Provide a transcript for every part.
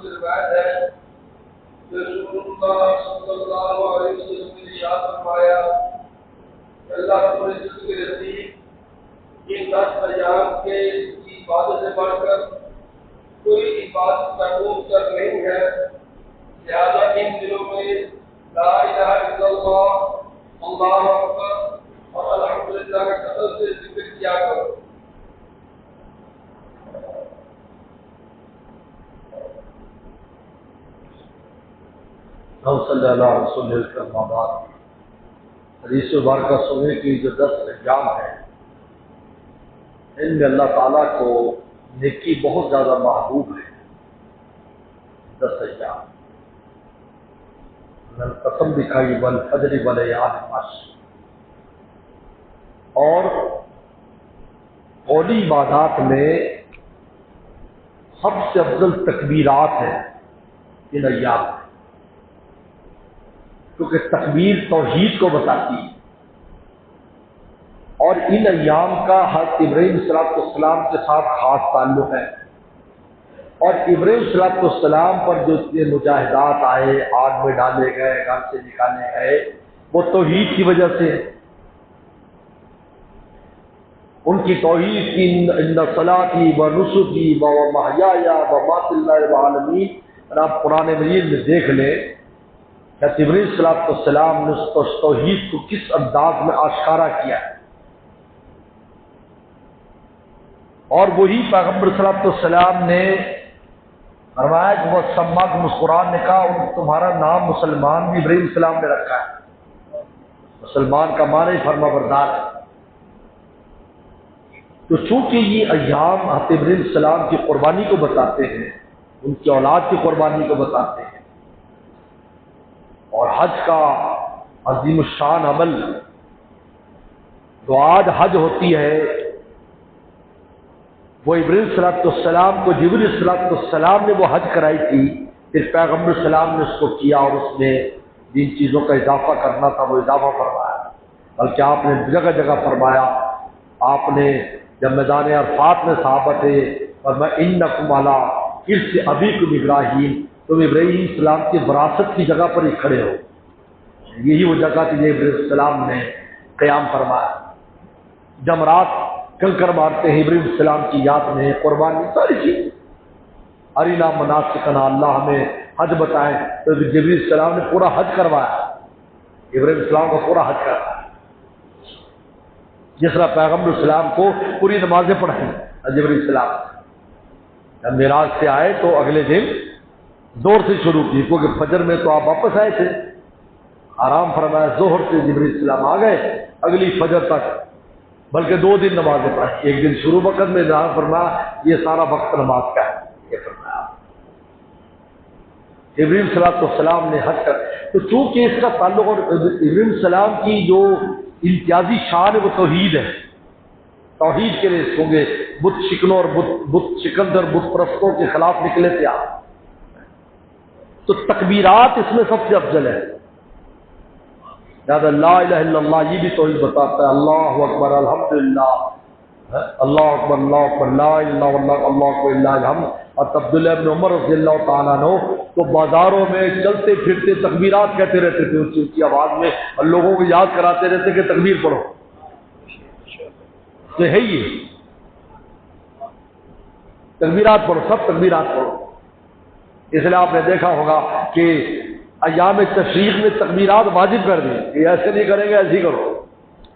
سے روایت ہے کہ رسول اللہ صلی اللہ علیہ وسلم نے ارشاد فرمایا کہ اللہ رب العزت کے نزدیک ان 10 ایام کے عبادت سے بڑھ کر کوئی عبادت محبوب تر نہیں ہے، لہذا ان دنوں میں لا الہ الا اللہ، اللہ اکبر اور الحمدللہ کا کثرت سے ذکر کیا کرو۔ صلی اللہ رسول اللہ بعد حدیث مبارکہ سننے کی جو 10 ایام ہیں، ان میں اللہ تعالیٰ کو نیکی بہت زیادہ محبوب ہے۔ 10 ایام قسم دکھائی والفجر ولیال عشر، اور قولی عبادات میں سب سے افضل تکبیرات ہیں ان ایام میں، کیونکہ تکبیر توحید کو بتاتی ہے، اور ان ایام کا حضرت ابراہیم صلی اللہ علیہ وسلم کے ساتھ خاص تعلق ہے، اور ابراہیم صلی اللہ علیہ وسلم پر جو اتنے مجاہدات آئے، آگ میں ڈالے گئے، گھر سے نکالے گئے، وہ توحید کی وجہ سے، ان کی توحید کی ان صلاتی و نسکی و محیای و ممات اللہ رب العالمین۔ اور آپ قرآن مجید میں دیکھ لیں کہ ابراہیم صلی اللہ علیہ وسلم نے اس توحید کو کس انداز میں آشکارا کیا ہے، اور وہی پیغمبر صلی اللہ علیہ وسلم نے فرمایا کہ وہ سماک مسقران نے کہا تمہارا نام مسلمان بھی ابراہیم السلام نے رکھا ہے۔ مسلمان کا معنی فرما بردار ہے۔ تو چونکہ یہ ایام حضرت ابراہیم السلام کی قربانی کو بتاتے ہیں، ان کی اولاد کی قربانی کو بتاتے ہیں، اور حج کا عظیم الشان عمل جو آج حج ہوتی ہے، وہ ابراہیم صلی اللہ علیہ وسلم کو جبریل صلی اللہ علیہ وسلم نے وہ حج کرائی تھی، پھر پیغمبر السلام نے اس کو کیا، اور اس میں جن چیزوں کا اضافہ کرنا تھا وہ اضافہ فرمایا، بلکہ آپ نے جگہ جگہ فرمایا۔ آپ نے جب میدان عرفات میں صحابہ تھے، فرمایا انکم علی ارث ابیکم ابراہیم، تم ابراہیم السلام کی وراثت کی جگہ پر ہی کھڑے ہو۔ یہی وہ جگہ تھی جو ابراہیم السلام نے قیام فرمایا۔ جمرات کنکر مارتے ہیں ابراہیم السلام کی یاد میں، قربانی، ساری چیز۔ ارینا مناسکنا، اللہ ہمیں حج بتائیں، تو جبریل السلام نے پورا حج کروایا، ابراہیم السلام کو پورا حج کروایا۔ جس طرح پیغمبر السلام کو پوری نمازیں پڑھائیں جبریل السلام، جب معراج سے آئے تو اگلے دن زور سے شروع کی، کیونکہ فجر میں تو آپ واپس آئے تھے، آرام فرمایا، ظہر سے جبریل السلام آ گئے اگلی فجر تک، بلکہ 2 دن نمازیں پڑھی، ایک دن شروع وقت میں جہاں فرمایا یہ سارا وقت نماز کا ہے، یہ فرمایا ابراہیم صلی اللہ علیہ وسلم نے حج کر۔ تو چونکہ اس کا تعلق اور ابراہیم السلام کی جو امتیازی شان ہے وہ توحید ہے، توحید کے لیے کیونکہ بت شکنوں اور بت شکند اور بت پرستوں کے خلاف نکلے تھے آپ، تو تکبیرات اس میں سب سے افضل ہے۔ لہٰذا لا الہ الا اللہ یہ بھی توحید بتاتا ہے، اللہ اکبر الحمدللہ، اللہ اکبر اللہ اکبر لا الہ الا اللہ، اللہ اکبر اللہ الحمد۔ اور عبداللہ ابن عمر رضی اللہ تعالیٰ عنہ تو بازاروں میں چلتے پھرتے تکبیرات کہتے رہتے تھے اونچی اونچی آواز میں، اور لوگوں کو یاد کراتے رہتے کہ تکبیر پڑھو۔ تو ہے یہ تکبیرات پڑھو، سب تکبیرات پڑھو۔ اس لیے آپ نے دیکھا ہوگا کہ ایام تشریق میں تکبیرات واجب کر دی کہ ایسے نہیں کریں گے، ایسے ہی کرو،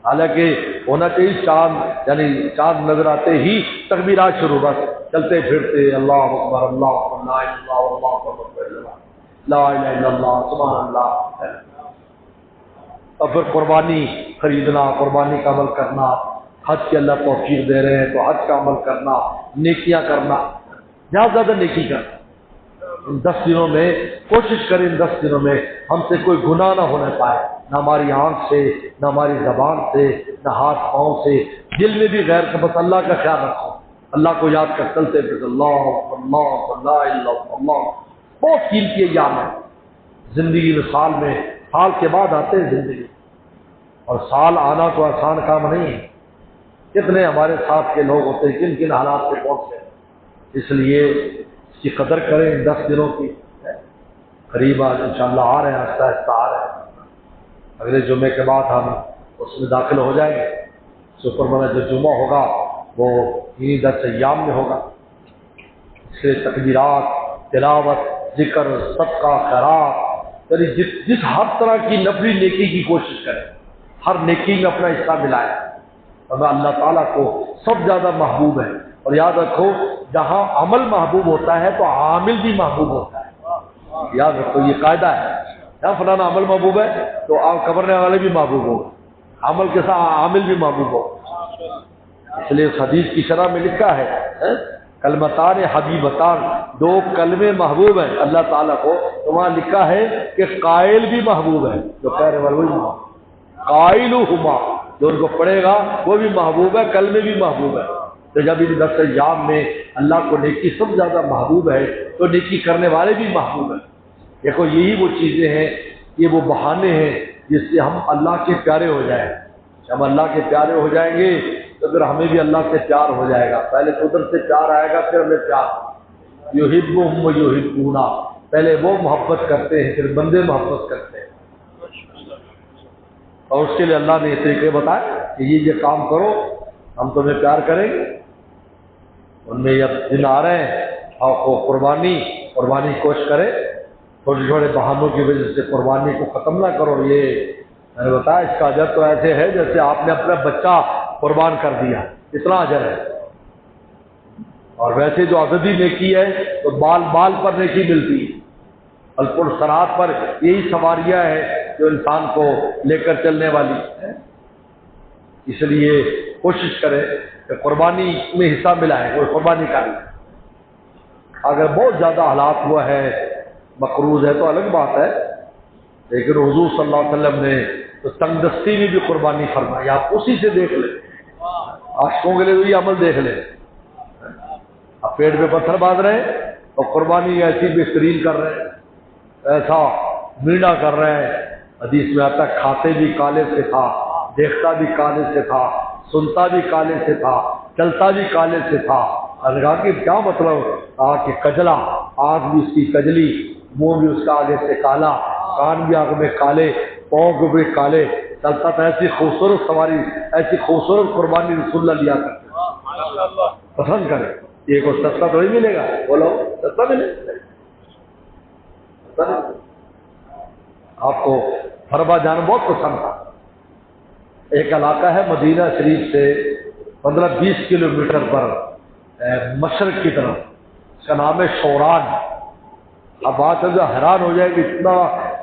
حالانکہ ہونا چاہیے چاند، یعنی چاند نظر آتے ہی تکبیرات شروع، بس چلتے پھرتے اللہ اکبر اللہ اکبر لا الہ الا اللہ لا الہ الا اللہ سبحان اللہ۔ اور پھر قربانی خریدنا، قربانی کا عمل کرنا، حج کے اللہ توفیق دے رہے ہیں تو حج کا عمل کرنا، نیکیاں کرنا، زیادہ زیادہ نیکی کرنا۔ ان 10 دنوں میں کوشش کریں، ان 10 دنوں میں ہم سے کوئی گناہ نہ ہونے پائے، نہ ہماری آنکھ سے، نہ ہماری زبان سے، نہ ہاتھ پاؤں سے، دل میں بھی غیر کا، بس اللہ کا خیال رکھو، اللہ کو یاد کر چلتے پھر اللہ اللہ لا الہ الا اللہ۔ بہت قیمتی ایام ہے زندگی میں، سال میں، سال کے بعد آتے ہیں زندگی، اور سال آنا تو آسان کام نہیں ہے۔ کتنے ہمارے ساتھ کے لوگ ہوتے ہیں، کن کن حالات سے پہنچتے ہیں، اس لیے اس کی قدر کریں ان 10 دنوں کی. قریب انشاءاللہ آ رہے ہیں، آہستہ آہستہ آ رہے ہیں. اگلے جمعے کے بعد ہم اس میں داخل ہو جائیں گے. سپر والا جو جمعہ ہوگا وہ انہی 10 ایام میں ہوگا. اس سے تکبیرات، تلاوت، ذکر، صدقہ، خیرات، یعنی جس ہر طرح کی نفلی نیکی کی کوشش کریں، ہر نیکی میں اپنا حصہ ملائیں. اور اللہ تعالیٰ کو سب زیادہ محبوب ہے. اور یاد رکھو جہاں عمل محبوب ہوتا ہے تو عامل بھی محبوب ہوتا ہے. یاد رکھو یہ قاعدہ ہے. جہاں فلانا عمل محبوب ہے تو آپ کرنے والے بھی محبوب ہو، عمل کے ساتھ عامل بھی محبوب ہو. اس لیے اس حدیث کی شرح میں لکھا ہے کلمتان حبیبتان، 2 کلمے محبوب ہیں اللہ تعالیٰ کو. تو وہاں لکھا ہے کہ قائل بھی محبوب ہے، جو کہہ رہے والے قائلہما، جو ان کو پڑھے گا وہ بھی محبوب ہے، کلمے بھی محبوب ہے. تو جب ان 10 ایام میں اللہ کو نیکی سب زیادہ محبوب ہے تو نیکی کرنے والے بھی محبوب ہیں. دیکھو یہی وہ چیزیں ہیں، یہ وہ بہانے ہیں جس سے ہم اللہ کے پیارے ہو جائیں. جب ہم اللہ کے پیارے ہو جائیں گے تو پھر ہمیں بھی اللہ سے پیار ہو جائے گا. پہلے قدرت سے پیار آئے گا، پھر ہمیں پیار. یحبہم ویحبونہ، پہلے وہ محبت کرتے ہیں پھر بندے محبت کرتے ہیں. اور اس کے لیے اللہ نے یہ طریقے بتائے کہ یہ کام کرو ہم تمہیں پیار کریں گے. ان میں اب دن آ رہے ہیں آپ کو قربانی کوشش کرے. چھوٹے چھوٹے بہانوں کی وجہ سے قربانی کو ختم نہ کرو. یہ میں نے بتایا اس کا اجر تو ایسے ہے جیسے آپ نے اپنا بچہ قربان کر دیا، اتنا اجر ہے. اور ویسے جو عددی نیکی ہے تو بال بال پر نیکی ملتی ہے. الپرسرات پر یہی سواریاں ہیں جو انسان کو لے کر چلنے والی ہے. اس لیے کوشش کرے کہ قربانی میں حصہ ملائے، کوئی قربانی کرے. اگر بہت زیادہ حالات ہوا ہے، مقروض ہے تو الگ بات ہے، لیکن حضور صلی اللہ علیہ وسلم نے تو تنگ دستی میں بھی قربانی فرمائی. آپ اسی سے دیکھ لیں، عاشقوں کے لیے تو یہ عمل دیکھ لیں. آپ پیٹ پہ پتھر باندھ رہے ہیں اور قربانی ایسی بہترین کر رہے ہیں، ایسا مینا کر رہے ہیں. حدیث میں آتا ہے کھاتے بھی کالے سے تھا، دیکھتا بھی کالے سے تھا، سنتا بھی کالے سے تھا، چلتا بھی کالے سے تھا. اور کہا کہ کیا مطلب؟ کہا کہ کجلا، آنکھ بھی اس کی کجلی، منہ بھی اس کا آگے سے کالا، کان بھی آگے میں کالے، پاؤں کو بھی کالے، چلتا تھا. ایسی خوبصورت سواری، ایسی خوبصورت قربانی رسول اللہ لیا کرتے. پسند کرے یہ کوئی سستا تو نہیں ملے گا، بولو سستا ملے گا. آپ کو حربہ جانا بہت پسند تھا. ایک علاقہ ہے مدینہ شریف سے 15-20 کلومیٹر پر مشرق کی طرف، اس کا نام ہے شوران. اب بات ہے جو حیران ہو جائے کہ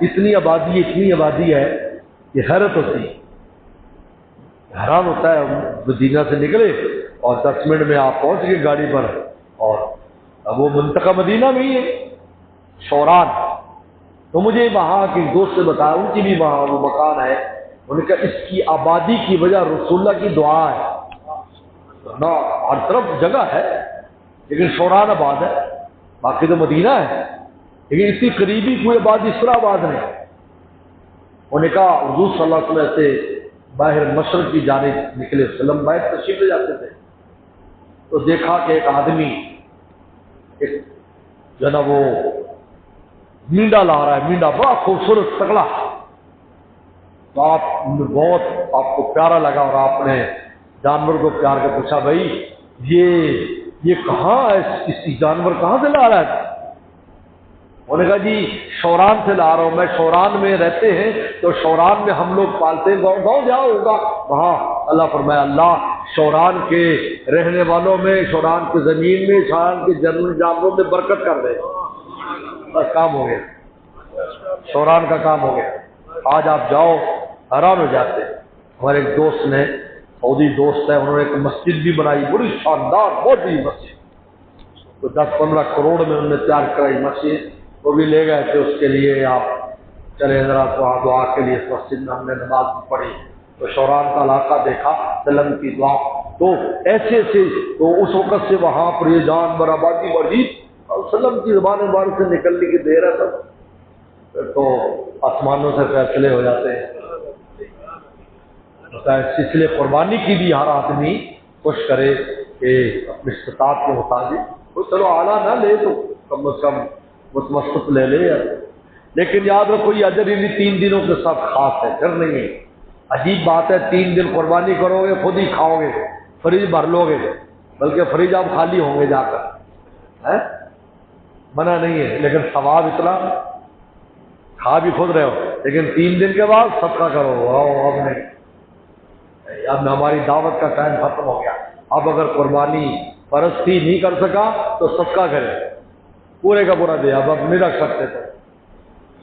اتنی آبادی ہے کہ حیرت ہوتی ہے. حیران ہوتا ہے. مدینہ سے نکلے اور 10 منٹ میں آپ پہنچ گئے گاڑی پر، اور اب وہ منطقہ مدینہ میں ہی ہے شوران. تو مجھے وہاں کے دوست سے بتایا ان کی بھی وہاں وہ مکان ہے. انہوں نے کہا اس کی آبادی کی وجہ رسول اللہ کی دعا ہے. نہ ہر طرف جگہ ہے لیکن شوران آباد ہے، باقی تو مدینہ ہے، لیکن اتنی قریبی کوئی آباد اس طرح آباد نہیں. انہوں نے کہا حضور صلی اللہ علیہ وسلم سے باہر مشرق کی جانب نکلے وسلم، باہر تشریف لے جاتے تھے تو دیکھا کہ ایک آدمی ایک جو ہے نا وہ مینڈا لا رہا ہے. مینڈا بڑا خوبصورت تگڑا. تو بہت آپ کو پیارا لگا اور آپ نے جانور کو پیار کے پوچھا بھائی یہ کہاں ہے، اس جانور کہاں سے لا رہا ہے؟ انہوں نے کہا جی شوران سے لا رہا ہوں میں. شوران میں رہتے ہیں تو شوران میں ہم لوگ پالتے ہیں. گاؤں جاؤ ہوگا وہاں. اللہ فرمایا اللہ شوران کے رہنے والوں میں، شوران کی زمین میں، شوران کے جانوروں میں برکت کر دے. بس کام ہو گیا، شوران کا کام ہو گیا. آج آپ جاؤ حیران ہو جاتے. ہمارے ایک دوست نے، سعودی دوست ہے، انہوں نے ایک مسجد بھی بنائی، بڑی شاندار بہت بڑی مسجد. تو 10-15 کروڑ میں انہوں نے تیار کرائی مسجد. وہ بھی لے گئے تھے اس کے لیے. آپ چلے ذرا تو آپ دعا کے لیے اس مسجد میں ہم نے نماز پڑھی تو شوران کا علاقہ دیکھا، سلم کی دعا تو ایسے تو اس وقت سے وہاں پر یہ جانور آبادی بڑھی اور سلم کی زبان مبارک سے نکلنے کی دیر ہے سب تو آسمانوں سے فیصلے ہو جاتے ہیں. اس لیے قربانی کی بھی ہر آدمی کوشش کرے کہ اپنی استطاعت کے مطابق کوئی چلو اعلیٰ نہ لے تو کم از کم متوسط لے لے. لیکن یاد رکھو یہ اجر انہیں 3 دنوں کے ساتھ خاص ہے، پھر نہیں ہے. عجیب بات ہے، 3 دن قربانی کرو گے، خود ہی کھاؤ گے، فریج بھر لو گے، بلکہ فریج آپ خالی ہوں گے جا کر. منع نہیں ہے، لیکن ثواب اتنا، کھا بھی خود رہے ہو لیکن 3 دن کے بعد صدقہ کرو. اب نہیں، اب ہماری دعوت کا ٹائم ختم ہو گیا. اب اگر قربانی پرستی نہیں کر سکا تو صدقہ کرے، پورے کا پورا دے. اب نہیں رکھ سکتے تو،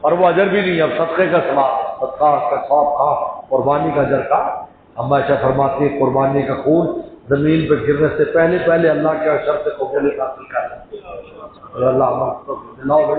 اور وہ اجر بھی نہیں. اب صدقے کا ثواب، صدقہ کا ثواب کہاں، قربانی کا اجر کہاں. ہم ایسا فرماتے ہیں قربانی کا خون زمین پہ گرنے سے پہلے پہلے اللہ کے شرط کو قبول حاصل کر. اللہ ہمارا